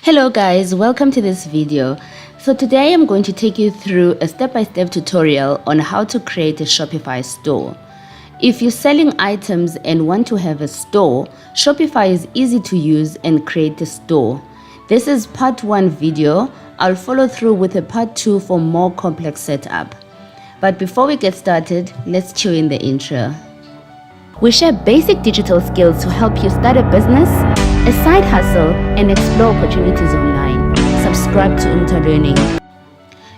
Hello guys, welcome to this video. So today I'm going to take you through a step-by-step tutorial on how to create a Shopify store. If you're selling items and want to have a store, Shopify is easy to use and create a store. This is part 1 video. I'll follow through with a part 2 for more complex setup. But before we get started, let's chew in the intro. We share basic digital skills to help you start a business, a side hustle, and explore opportunities online. Subscribe to Learning.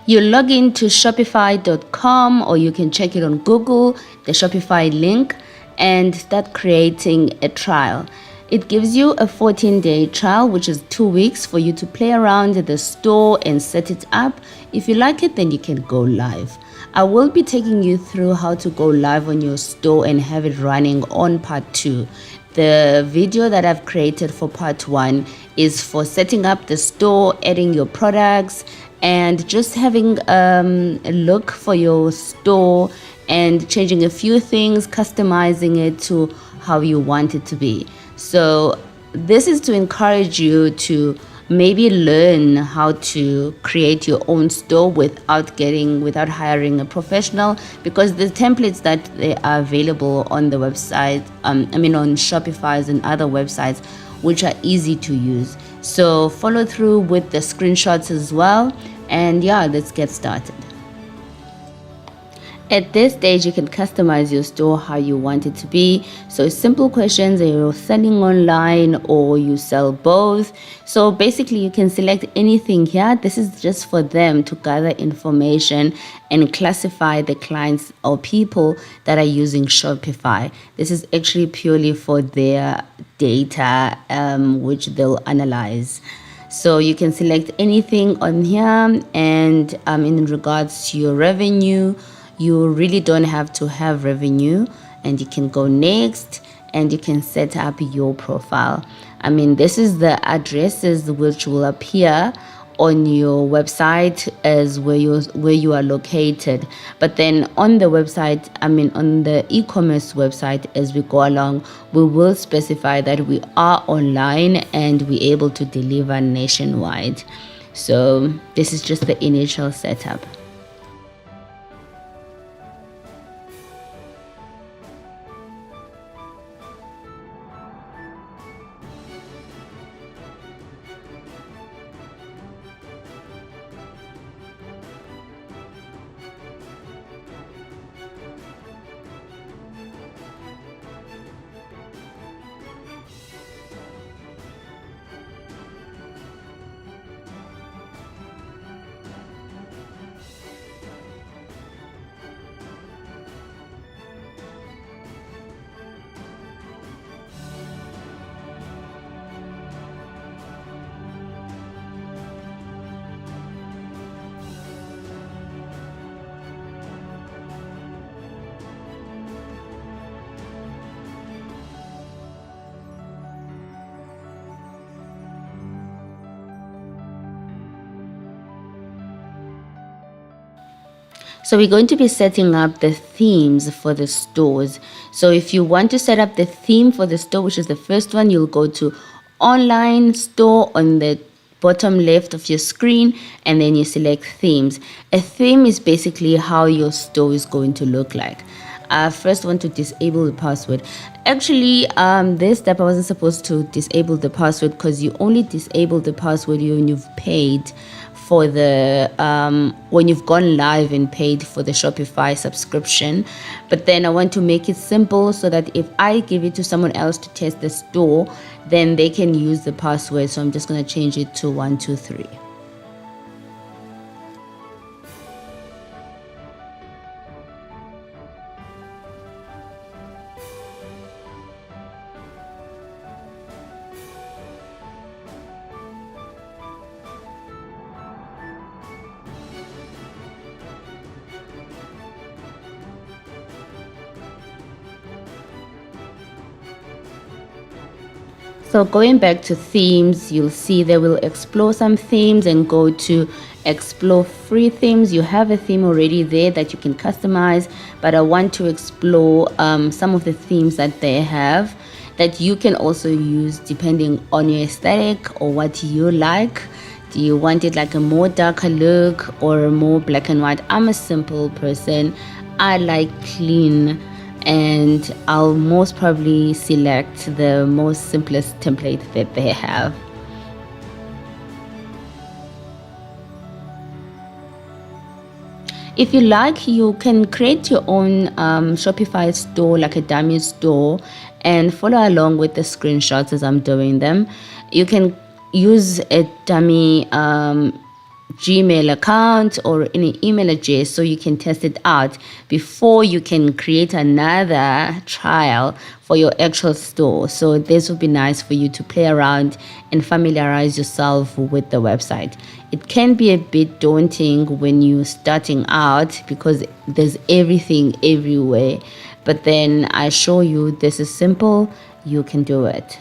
You log in to Shopify.com, or you can check it on Google, the Shopify link, and start creating a trial. It gives you a 14-day trial, which is 2 weeks for you to play around the store and set it up. If you like it, then you can go live. I will be taking you through how to go live on your store and have it running on part 2. The video that I've created for part 1 is for setting up the store, adding your products, and just having a look for your store and changing a few things, customizing it to how you want it to be. So this is to encourage you to maybe learn how to create your own store without hiring a professional, because the templates that they are available on the website, on Shopify's and other websites, which are easy to use. So follow through with the screenshots as well, and yeah, let's get started. At this stage, you can customize your store how you want it to be. So simple questions, you're selling online or you sell both. So basically you can select anything here. This is just for them to gather information and classify the clients or people that are using Shopify. This is actually purely for their data, which they'll analyze. So you can select anything on here, and in regards to your revenue, you really don't have to have revenue, and you can go next and you can set up your profile. This is the addresses which will appear on your website as where you are located. But then on the website, on the e-commerce website, as we go along, we will specify that we are online and we're able to deliver nationwide. So this is just the initial setup. So we're going to be setting up the themes for the stores. So if you want to set up the theme for the store, which is the first one, you'll go to online store on the bottom left of your screen, and then you select themes. A theme is basically how your store is going to look like. I first want to disable the password. Actually, this step I wasn't supposed to disable the password, because you only disable the password when you've paid for the when you've gone live and paid for the Shopify subscription. But then I want to make it simple so that if I give it to someone else to test the store, then they can use the password. So I'm just going to change it to 123. So going back to themes, you'll see they will explore some themes and go to explore free themes. You have a theme already there that you can customize, but I want to explore some of the themes that they have. that you can also use depending on your aesthetic or what you like. Do you want it like a more darker look or more black and white? I'm a simple person. I like clean, and I'll most probably select the most simplest template that they have. If you like, you can create your own Shopify store, like a dummy store, and follow along with the screenshots as I'm doing them. You can use a dummy Gmail account or any email address so you can test it out before you can create another trial for your actual store. So this would be nice for you to play around and familiarize yourself with the website. It can be a bit daunting when you're starting out because there's everything everywhere, but then I show you this is simple, you can do it.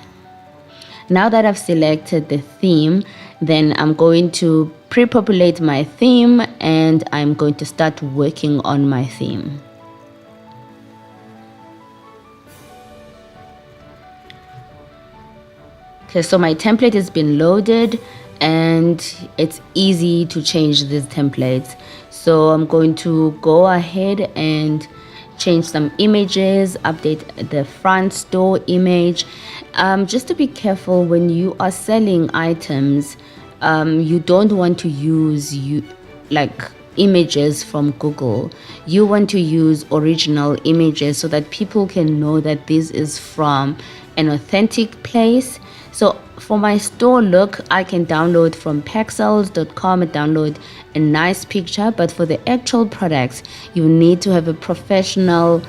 Now that I've selected the theme, then I'm going to pre-populate my theme and I'm going to start working on my theme. Okay, so my template has been loaded and it's easy to change these templates. So I'm going to go ahead and change some images, update the front store image. Just to be careful when you are selling items, you don't want to use like images from Google. You want to use original images so that people can know that this is from an authentic place. So for my store look, I can download from pexels.com and download a nice picture, but for the actual products, you need to have a professional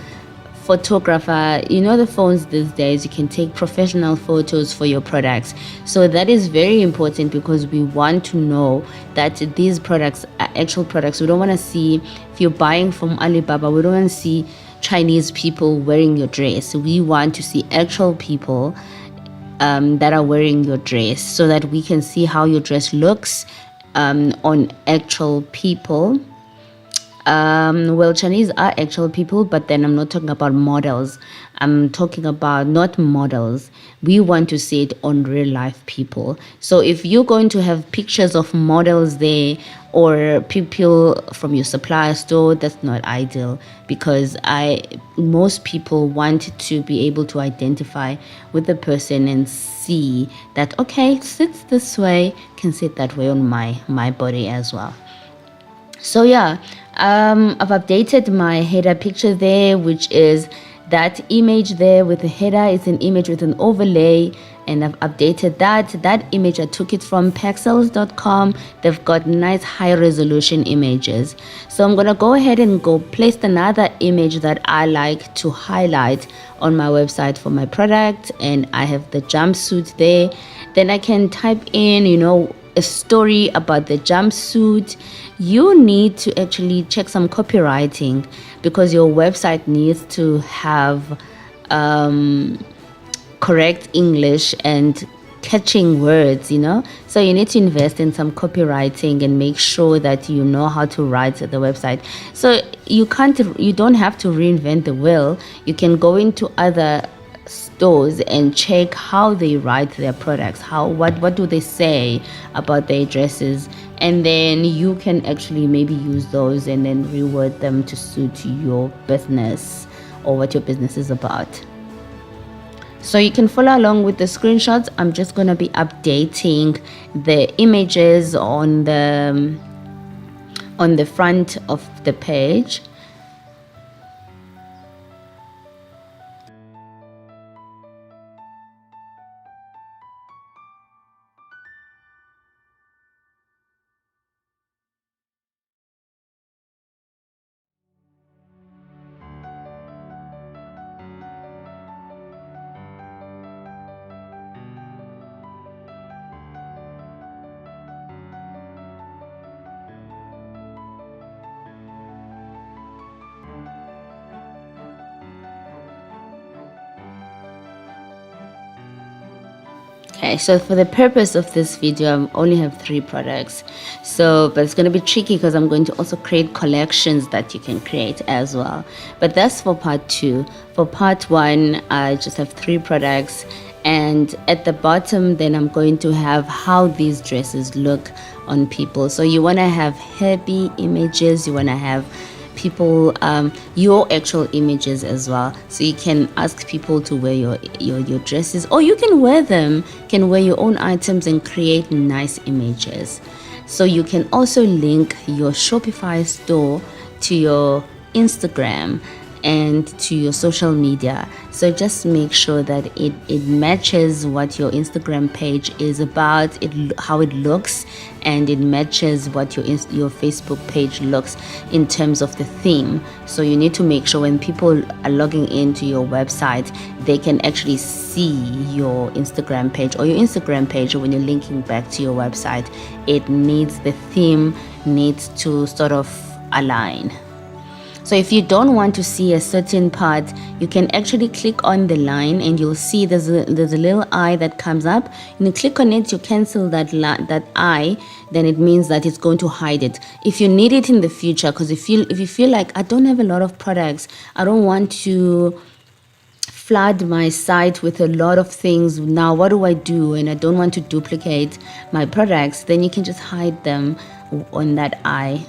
photographer. You know, the phones these days, you can take professional photos for your products. So that is very important because we want to know that these products are actual products. We don't want to see, if you're buying from Alibaba, we don't want to see Chinese people wearing your dress. We want to see actual people that are wearing your dress so that we can see how your dress looks on actual people. Well, Chinese are actual people, but then I'm not talking about models. I'm talking about not models. We want to see it on real life people. So if you're going to have pictures of models there or people from your supplier store, that's not ideal because most people want to be able to identify with the person and see that, okay, it sits this way, can sit that way on my body as well. So yeah, I've updated my header picture there, which is that image there with the header. It's an image with an overlay, and I've updated that image. I took it from pexels.com. They've got nice high resolution images. So I'm gonna go ahead and go place another image that I like to highlight on my website for my product, and I have the jumpsuit there. Then I can type in, a story about the jumpsuit. You need to actually check some copywriting because your website needs to have correct English and catching words, so you need to invest in some copywriting and make sure that you know how to write the website. So you don't have to reinvent the wheel. You can go into other stores and check how they write their products, what do they say about their dresses, and then you can actually maybe use those and then reword them to suit your business or what your business is about. So you can follow along with the screenshots. I'm just going to be updating the images on the front of the page. Okay, so for the purpose of this video, I only have 3 products. But it's going to be tricky because I'm going to also create collections that you can create as well. But that's for part 2. For part 1, I just have 3 products. And at the bottom, then I'm going to have how these dresses look on people. So you want to have happy images. You want to have people your actual images as well, so you can ask people to wear your dresses, or you can wear your own items and create nice images. So you can also link your Shopify store to your Instagram and to your social media. So just make sure that it matches what your Instagram page is about, how it looks, and it matches what your Facebook page looks in terms of the theme. So you need to make sure when people are logging into your website, they can actually see your Instagram page, or your Instagram page, or when you're linking back to your website, the theme needs to sort of align. So if you don't want to see a certain part, you can actually click on the line and you'll see there's a little eye that comes up. You click on it, you cancel that eye, then it means that it's going to hide it. If you need it in the future, because if you feel like I don't have a lot of products, I don't want to flood my site with a lot of things, now what do I do, and I don't want to duplicate my products, then you can just hide them on that eye.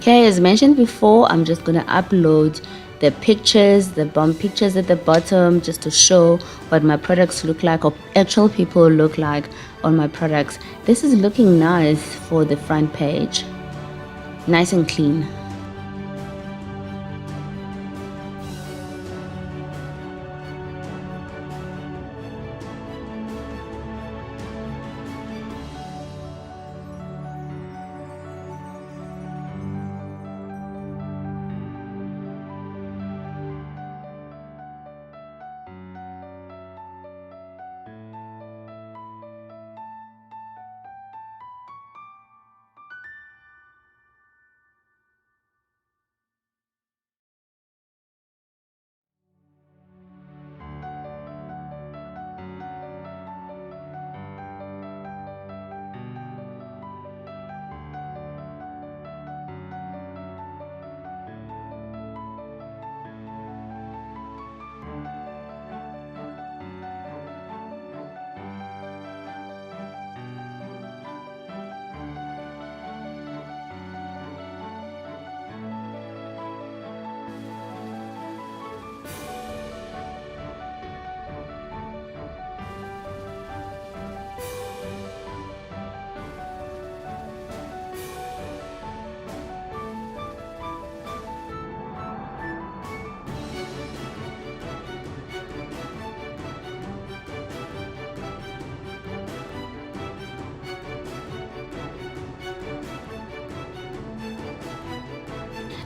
Okay, as mentioned before, I'm just gonna upload the pictures, the bump pictures at the bottom, just to show what my products look like, or actual people look like on my products. This is looking nice for the front page, nice and clean.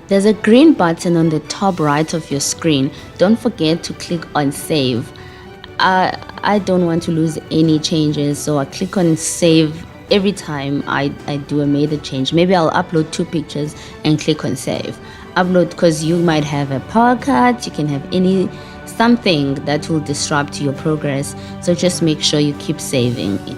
There's a green button on the top right of your screen. Don't forget to click on save. I don't want to lose any changes, so I click on save every time I do a major change. Maybe I'll upload 2 pictures and click on save. Upload, because you might have a power cut, you can have something that will disrupt your progress. So just make sure you keep saving it.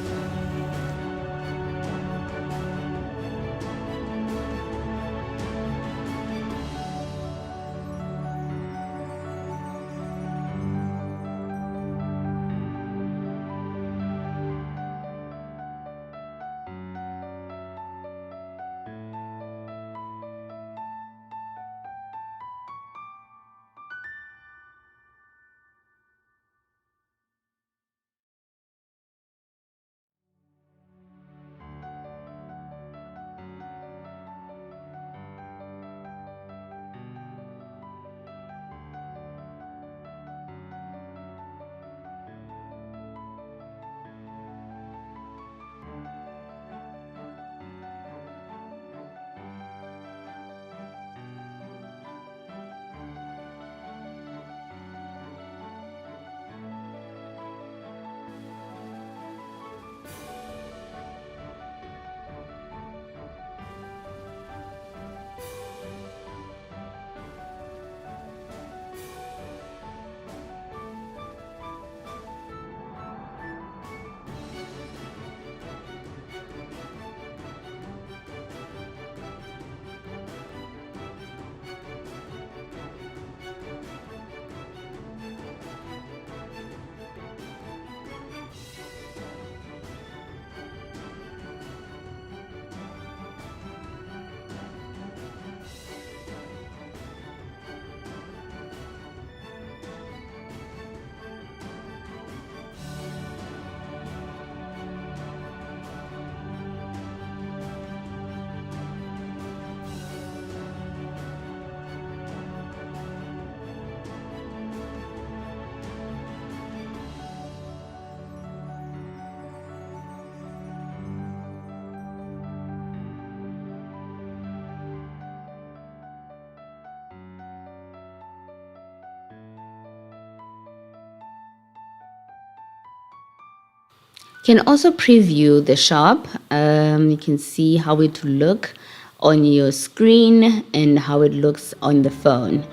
You can also preview the shop. You can see how it will look on your screen and how it looks on the phone.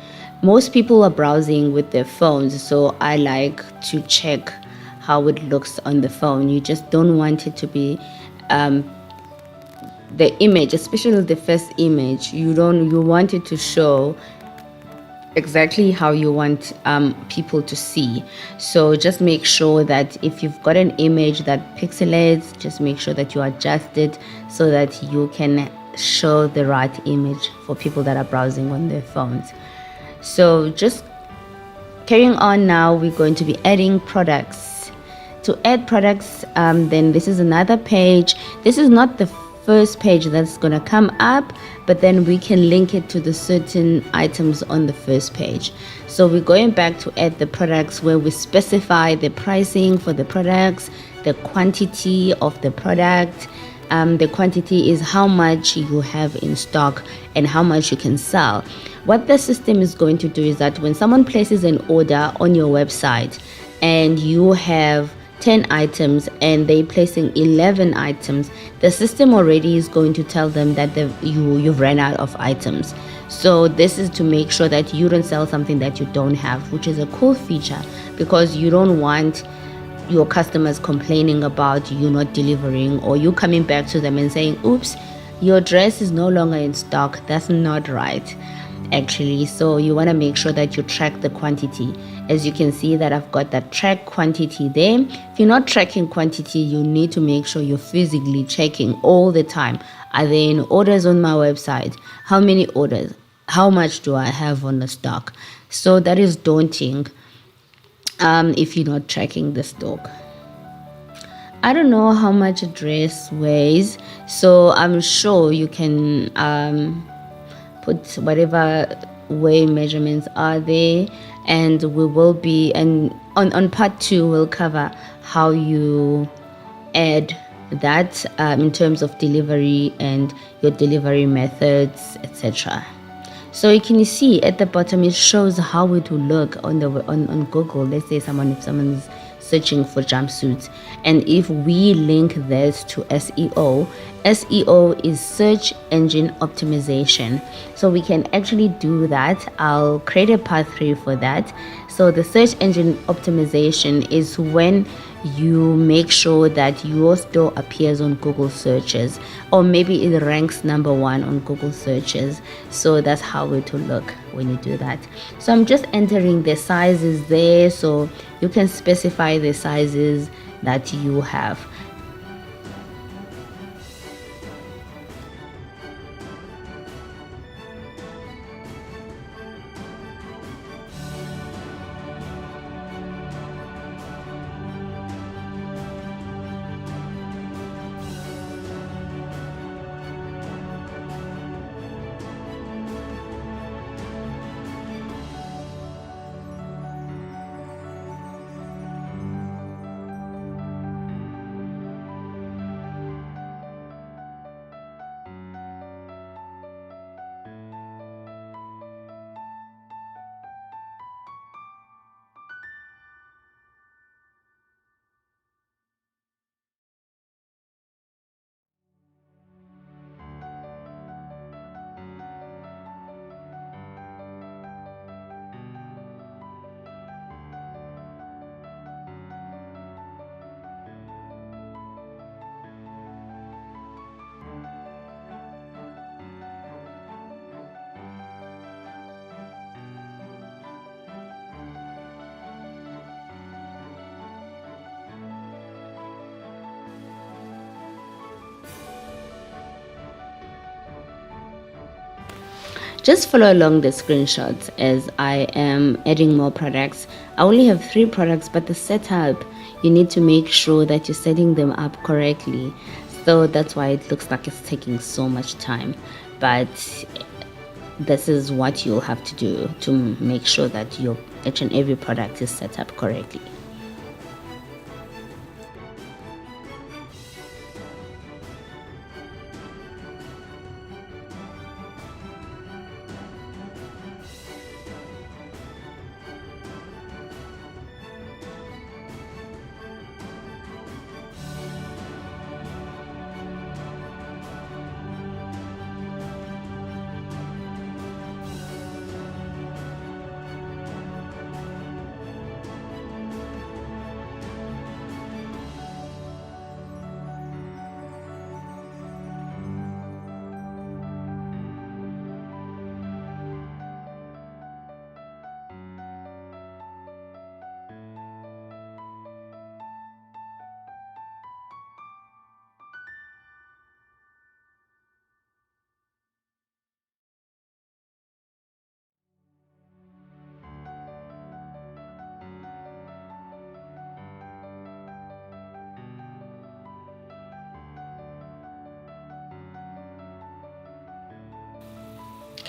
Most people are browsing with their phones, so I like to check how it looks on the phone. You just don't want it to be the image, especially the first image. You want it to show exactly how you want people to see. So just make sure that if you've got an image that pixelates, just make sure that you adjust it so that you can show the right image for people that are browsing on their phones. So just carrying on now, we're going to be adding products. To add products, then this is another page. This is not the first page that's going to come up, but then we can link it to the certain items on the first page. So we're going back to add the products where we specify the pricing for the products, the quantity of the product. The quantity is how much you have in stock and how much you can sell. What the system is going to do is that when someone places an order on your website and you have 10 items and they're placing 11 items, the system already is going to tell them that you've ran out of items. So this is to make sure that you don't sell something that you don't have, which is a cool feature because you don't want your customers complaining about you not delivering or you coming back to them and saying, oops, your dress is no longer in stock. That's not right, actually. So you want to make sure that you track the quantity. As you can see that I've got that track quantity there. If you're not tracking quantity, you need to make sure you're physically checking all the time. Are there any orders on my website? How many orders? How much do I have on the stock? So that is daunting if you're not tracking the stock. I don't know how much a dress weighs, so I'm sure you can put whatever weigh measurements are there, and we will be, and on part 2 we'll cover how you add that in terms of delivery and your delivery methods, etc. So you can see at the bottom it shows how it will look on Google. Let's say if someone's searching for jumpsuits, and if we link this to SEO is search engine optimization. So we can actually do that. I'll create a part 3 for that. So the search engine optimization is when you make sure that your store appears on Google searches, or maybe it ranks number 1 on Google searches. So that's how it will look when you do that. So I'm just entering the sizes there, so you can specify the sizes that you have. Just follow along the screenshots as I am adding more products. I only have 3 products, but the setup, you need to make sure that you're setting them up correctly. So that's why it looks like it's taking so much time. But this is what you'll have to do to make sure that your each and every product is set up correctly.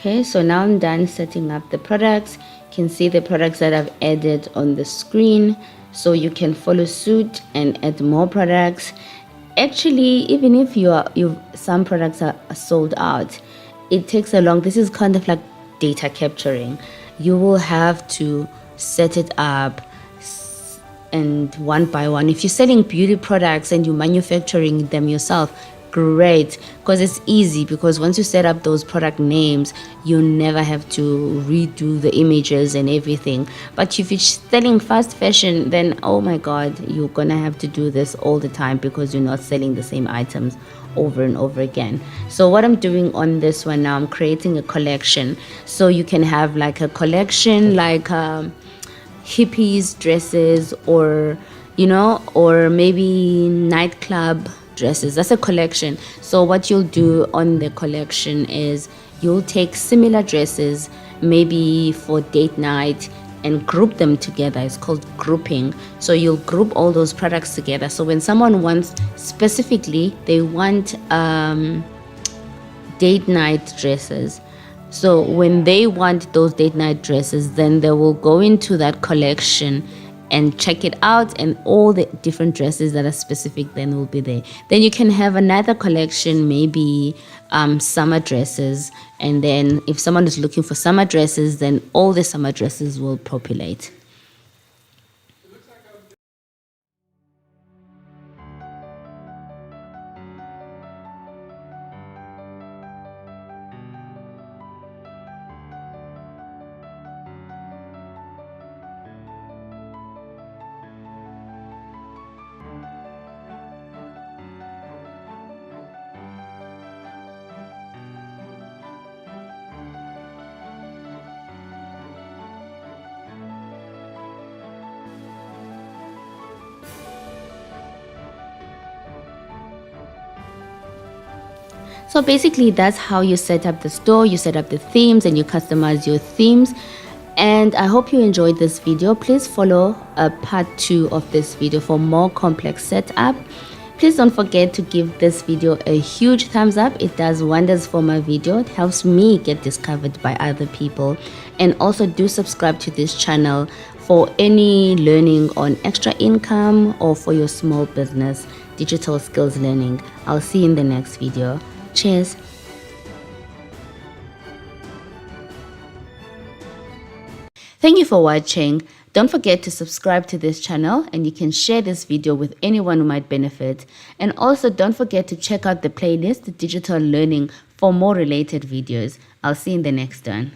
Okay, so now I'm done setting up the products. You can see the products that I've added on the screen, so you can follow suit and add more products. Actually, even if some products are sold out, it takes a long, this is kind of like data capturing. You will have to set it up and one by one. If you're selling beauty products and you're manufacturing them yourself, great, because it's easy, because once you set up those product names, you never have to redo the images and everything. But if you're selling fast fashion, then oh my god, you're gonna have to do this all the time because you're not selling the same items over and over again. So what I'm doing on this one now, I'm creating a collection. So you can have like a collection like hippies dresses, or or maybe nightclub dresses. That's a collection. So what you'll do on the collection is you'll take similar dresses, maybe for date night, and group them together. It's called grouping. So you'll group all those products together. So when someone wants, specifically they want date night dresses, so when they want those date night dresses, then they will go into that collection and check it out, and all the different dresses that are specific then will be there. Then you can have another collection, maybe summer dresses, and then if someone is looking for summer dresses, then all the summer dresses will populate. So basically that's how you set up the store. You set up the themes and you customize your themes. And I hope you enjoyed this video. Please follow part 2 of this video for more complex setup. Please don't forget to give this video a huge thumbs up. It does wonders for my video. It helps me get discovered by other people. And also do subscribe to this channel for any learning on extra income or for your small business digital skills learning. I'll see you in the next video. Cheers. Thank you for watching. Don't forget to subscribe to this channel, and you can share this video with anyone who might benefit. And also don't forget to check out the playlist Digital Learning for more related videos. I'll see you in the next one.